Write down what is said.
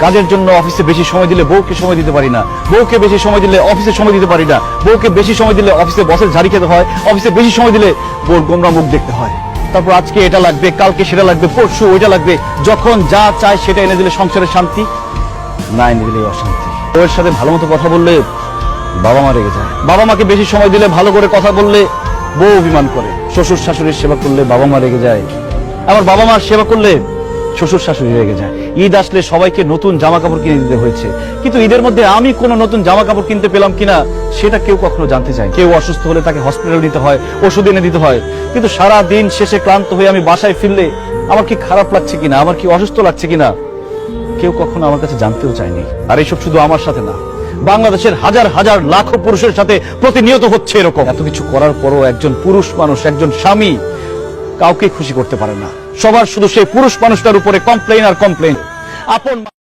কাজের জন্য অফিসে বেশি সময় দিলে বউকে সময় দিতে পারি না, বউকে বেশি সময় দিলে অফিসে সময় দিতে পারি না, বউকে বেশি সময় দিলে অফিসে বসের ঝাড়ি খেতে হয়, অফিসে বেশি সময় দিলে বউর গোমরা মুখ দেখতে হয়। তারপর আজকে এটা লাগবে, কালকে সেটা লাগবে, পরশু ওইটা লাগবে। যখন যা চায় সেটা এনে দিলে সংসারের শান্তি, না এনে দিলে অশান্তি। বউয়ের সাথে ভালো মতো কথা বললে বাবা মা রেগে যায়, বাবা মাকে বেশি সময় দিলে ভালো করে কথা বললে বউ অভিমান করে, শ্বশুর শাশুড়ির সেবা করলে বাবা মা রেগে যায়, আমার বাবা মার সেবা করলে শ্বশুর শাশুড়ি রেগে যায়। ঈদ আসলে সবাইকে নতুন জামা কাপড় কিনে দিতে হয়েছে, কিন্তু ঈদের মধ্যে আমি কোনো নতুন জামা কাপড় কিনতে পেলাম কিনা সেটা কেউ কখনো জানতে চায়। কেউ অসুস্থ হলে তাকে হসপিটাল নিতে হয়, ওষুধ এনে দিতে হয়, কিন্তু সারা দিন শেষে ক্লান্ত হয়ে আমি বাসায় ফিরলে আমার কি খারাপ লাগছে কিনা, আমার কি অসুস্থ লাগছে কিনা কেউ কখনো আমার কাছে জানতেও চায়নি। আর এইসব শুধু আমার সাথে না, বাংলাদেশের হাজার হাজার লাখো পুরুষের সাথে প্রতিনিয়ত হচ্ছে এরকম। এত কিছু করার পরও একজন পুরুষ মানুষ, একজন স্বামী কাউকে খুশি করতে পারে না। সবার শুধু সেই পুরুষ মানুষটার উপরে কমপ্লেইন আর কমপ্লেইন। আপন